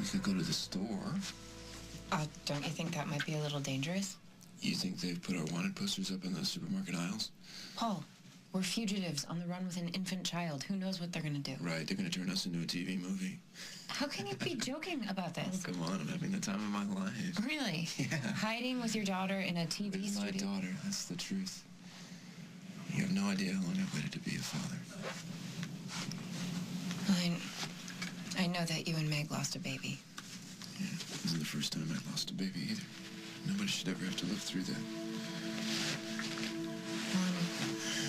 We could go to the store. Don't you think that might be a little dangerous? You think they've put our wanted posters up in the supermarket aisles? Paul, we're fugitives on the run with an infant child. Who knows what they're gonna do? Right, they're gonna turn us into a TV movie. How can you be joking about this? Oh, come on, I'm having the time of my life. Really? Yeah. Hiding with your daughter in a TV With studio? my daughter, that's the truth. You have no idea how long I've waited to be a father. I know that you and Meg lost a baby. Yeah, it isn't the first time I lost a baby either. Nobody should ever have to live through that.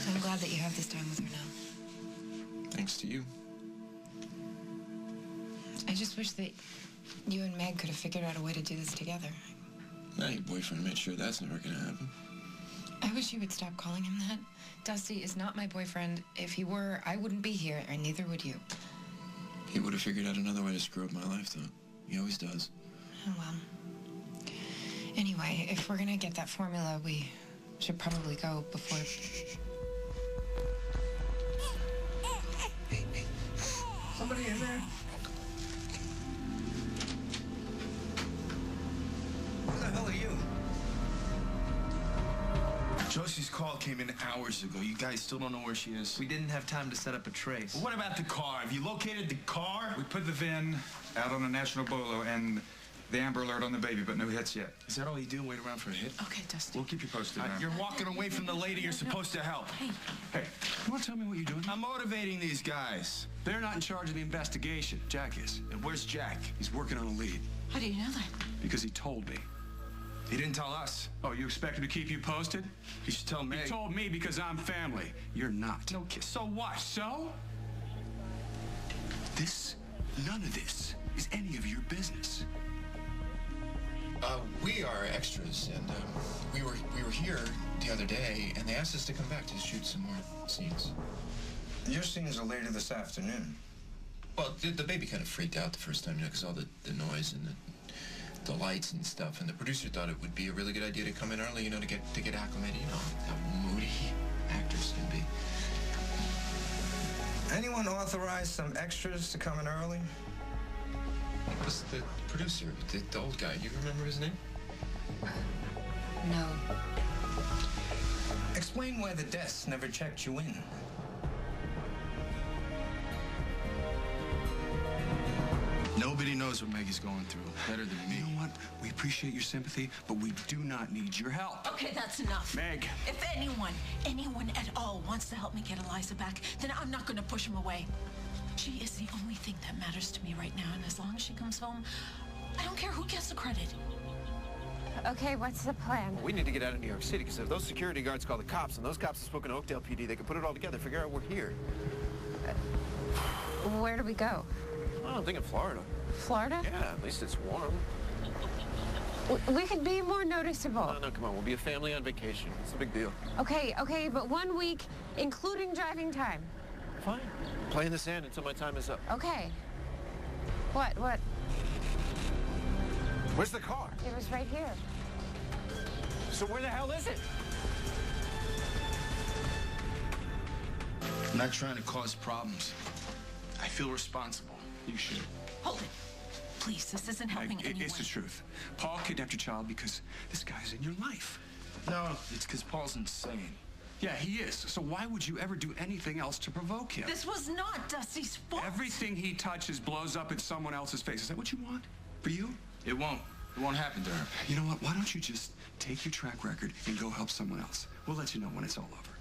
I'm glad that you have this time with her now. Thanks to you. I just wish that you and Meg could have figured out a way to do this together. Now your boyfriend made sure that's never gonna happen. I wish you would stop calling him that. Dusty is not my boyfriend. If he were, I wouldn't be here, and neither would you. He would have figured out another way to screw up my life, though. He always does. Oh, well. Anyway, if we're gonna get that formula, we should probably go before... Somebody in there? Who the hell are you? Josie's call came in hours ago. You guys still don't know where she is? We didn't have time to set up a trace. Well, what about the car? Have you located the car? We put the VIN out on a national bolo and the Amber Alert on the baby, but no hits yet. Is that all you do? Wait around for a hit? Okay, Dusty. We'll keep you posted, man. You're walking away from the lady you're supposed to help. Hey. Hey, you want to tell me what you're doing? I'm motivating these guys. They're not in charge of the investigation. Jack is. And where's Jack? He's working on a lead. How do you know that? Because he told me. He didn't tell us. Oh, you expect him to keep you posted? You should tell Meg. He told me because I'm family. You're not. No kiss. So what? So? None of this is any of your business. We are extras, and we were here the other day, and they asked us to come back to shoot some more scenes. Your scenes are later this afternoon. Well, the baby kind of freaked out the first time, you know, because all the noise and the lights and stuff, and the producer thought it would be a really good idea to come in early, you know, to get acclimated, you know, how moody actors can be. Anyone authorize some extras to come in early? It was the producer, the old guy. Do you remember his name? No. Explain why the desk never checked you in. Nobody knows what Meg is going through better than me. You know what? We appreciate your sympathy, but we do not need your help. Okay, that's enough. Meg. If anyone at all wants to help me get Eliza back, then I'm not going to push him away. She is the only thing that matters to me right now, and as long as she comes home, I don't care who gets the credit. Okay, what's the plan? We need to get out of New York City, because if those security guards call the cops, and those cops have spoken to Oakdale PD, they can put it all together, figure out we're here. Where do we go? Well, I'm thinking Florida. Florida? Yeah, at least it's warm. We could be more noticeable. No, come on, we'll be a family on vacation. It's a big deal. Okay, but 1 week, including driving time. Fine. Play in the sand until my time is up. Okay. What? Where's the car? It was right here. So where the hell is it? I'm not trying to cause problems. I feel responsible. You should. Hold it. Please, this isn't helping anyone. It's the truth. Paul kidnapped your child because this guy's in your life. No, it's because Paul's insane. Yeah, he is. So why would you ever do anything else to provoke him? This was not Dusty's fault. Everything he touches blows up in someone else's face. Is that what you want? For you? It won't. It won't happen to her. You know what? Why don't you just take your track record and go help someone else? We'll let you know when it's all over.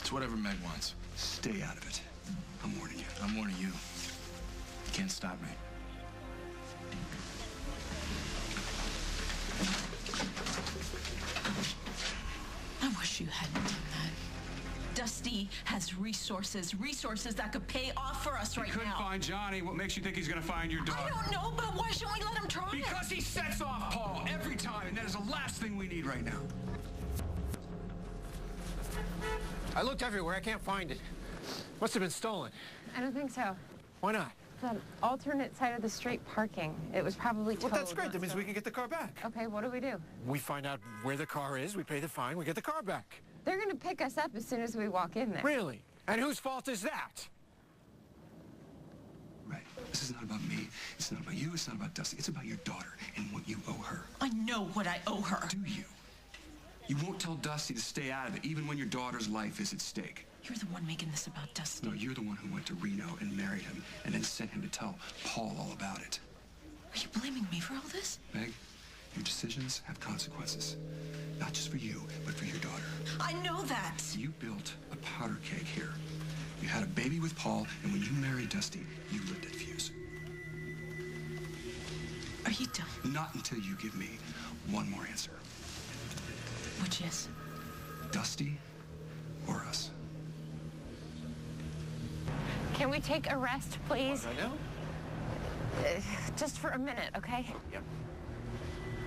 It's whatever Meg wants. Stay out of it. I'm warning you. I'm warning you. You can't stop me. I wish you hadn't done that. Dusty has resources that could pay off for us right now. He couldn't find Johnny. What makes you think he's going to find your daughter? I don't know, but why shouldn't we let him try? Because he sets off Paul every time, and that is the last thing we need right now. I looked everywhere. I can't find it. Must have been stolen. I don't think so. Why not? It's on alternate side of the street parking. It was probably towed. Well, that's great. That means we can get the car back. Okay, what do we do? We find out where the car is, we pay the fine, we get the car back. They're gonna pick us up as soon as we walk in there. Really? And whose fault is that? Right. This is not about me. It's not about you. It's not about Dusty. It's about your daughter and what you owe her. I know what I owe her. Do you? You won't tell Dusty to stay out of it, even when your daughter's life is at stake. You're the one making this about Dusty. No, you're the one who went to Reno and married him and then sent him to tell Paul all about it. Are you blaming me for all this? Meg, your decisions have consequences. Not just for you, but for your daughter. I know that. You built a powder keg here. You had a baby with Paul, and when you married Dusty, you lit that fuse. Are you done? Not until you give me one more answer. Which is? Dusty or us? Can we take a rest, please? Right now? Just for a minute, okay? Yeah.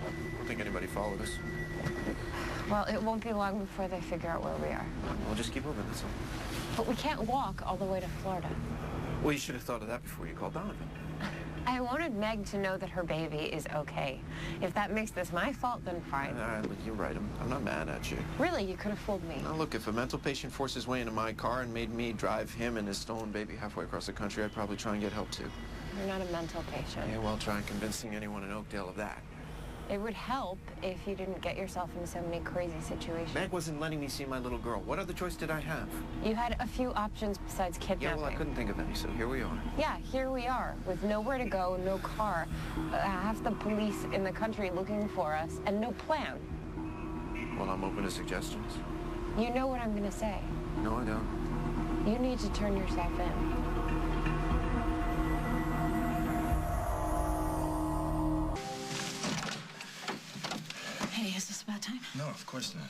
I don't think anybody followed us. Well, it won't be long before they figure out where we are. We'll just keep moving, that's all. But we can't walk all the way to Florida. Well, you should have thought of that before you called Donovan. I wanted Meg to know that her baby is okay. If that makes this my fault, then fine. Look, you're right. I'm not mad at you. Really, you could have fooled me. Now, look, if a mental patient forced his way into my car and made me drive him and his stolen baby halfway across the country, I'd probably try and get help, too. You're not a mental patient. Yeah, well, try convincing anyone in Oakdale of that. It would help if you didn't get yourself into so many crazy situations. Meg wasn't letting me see my little girl. What other choice did I have? You had a few options besides kidnapping. Yeah, well, I couldn't think of any, so here we are. Yeah, here we are, with nowhere to go, no car, half the police in the country looking for us, and no plan. Well, I'm open to suggestions. You know what I'm gonna say. No, I don't. You need to turn yourself in. Hey, is this about time? No, of course not.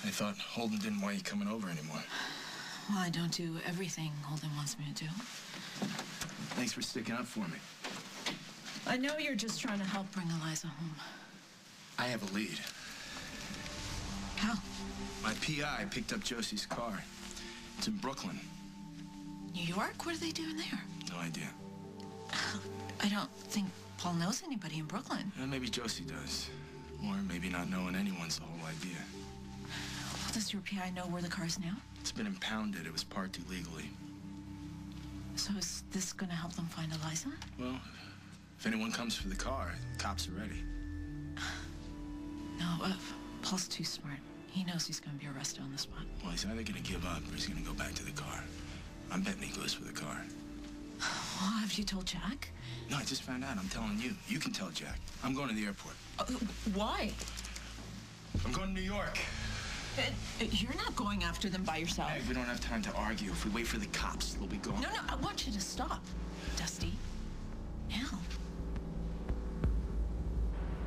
I thought Holden didn't want you coming over anymore. Well, I don't do everything Holden wants me to do. Thanks for sticking up for me. I know you're just trying to help bring Eliza home. I have a lead. How? My PI picked up Josie's car. It's in Brooklyn. New York? What are they doing there? No idea. I don't think Paul knows anybody in Brooklyn. Maybe Josie does. Or maybe not knowing anyone's the whole idea. Well, does your PI know where the car is now? It's been impounded. It was parked illegally. So is this gonna help them find Eliza? Well, if anyone comes for the car, cops are ready. No, Paul's too smart. He knows he's gonna be arrested on the spot. Well, he's either gonna give up or he's gonna go back to the car. I'm betting he goes for the car. Well, have you told Jack? No, I just found out. I'm telling you. You can tell Jack. I'm going to the airport. Why? I'm going to New York. You're not going after them by yourself. Hey, we don't have time to argue. If we wait for the cops, they'll be gone. No, I want you to stop, Dusty. Now.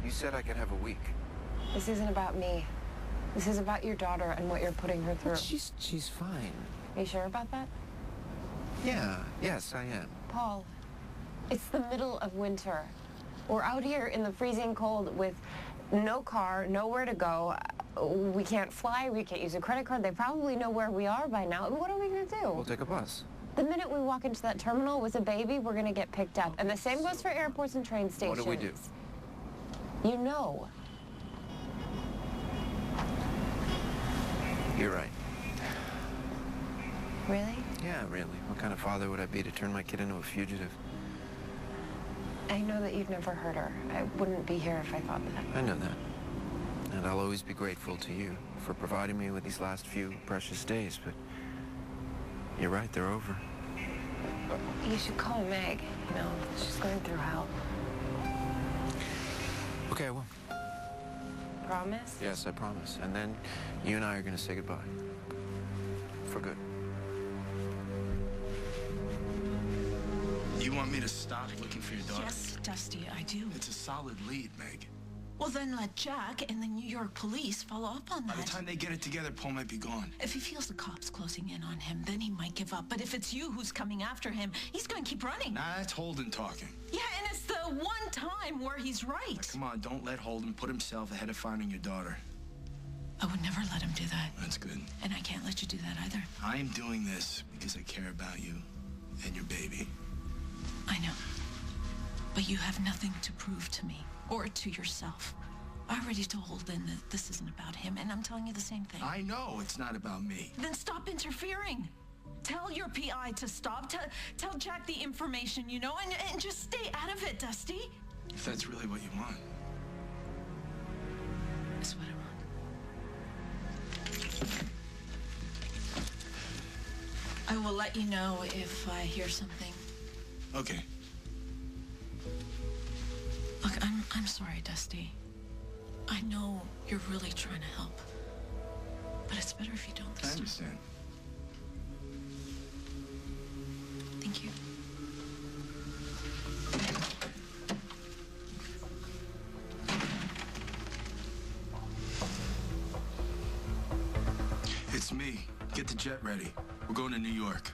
You said I could have a week. This isn't about me. This is about your daughter and what you're putting her through. She's fine. Are you sure about that? Yes, I am. Paul, it's the middle of winter. We're out here in the freezing cold with no car, nowhere to go. We can't fly, we can't use a credit card. They probably know where we are by now. What are we gonna do? We'll take a bus. The minute we walk into that terminal with a baby, we're gonna get picked up. And the same goes for airports and train stations. What do we do? You know. You're right. Really? Yeah, really. What kind of father would I be to turn my kid into a fugitive? I know that you've never hurt her. I wouldn't be here if I thought that. I know that. And I'll always be grateful to you for providing me with these last few precious days, but you're right, they're over. You should call Meg. You know, she's going through hell. Okay, well. Promise? Yes, I promise. And then you and I are going to say goodbye. For good. You want me to stop looking for your daughter? Yes, Dusty, I do. It's a solid lead, Meg. Well, then let Jack and the New York police follow up on that. By the time they get it together, Paul might be gone. If he feels the cops closing in on him, then he might give up. But if it's you who's coming after him, he's going to keep running. Nah, that's Holden talking. Yeah, and it's the one time where he's right. Now, come on, don't let Holden put himself ahead of finding your daughter. I would never let him do that. That's good. And I can't let you do that either. I am doing this because I care about you and your baby. I know. But you have nothing to prove to me or to yourself. I already told Holden that this isn't about him, and I'm telling you the same thing. I know it's not about me. Then stop interfering. Tell your PI to stop. Tell Jack the information, you know, and just stay out of it, Dusty. If that's really what you want. It's what I want. I will let you know if I hear something. Okay. Look, I'm sorry, Dusty. I know you're really trying to help. But it's better if you don't this I time. understand. Thank you. It's me. Get the jet ready. We're going to New York.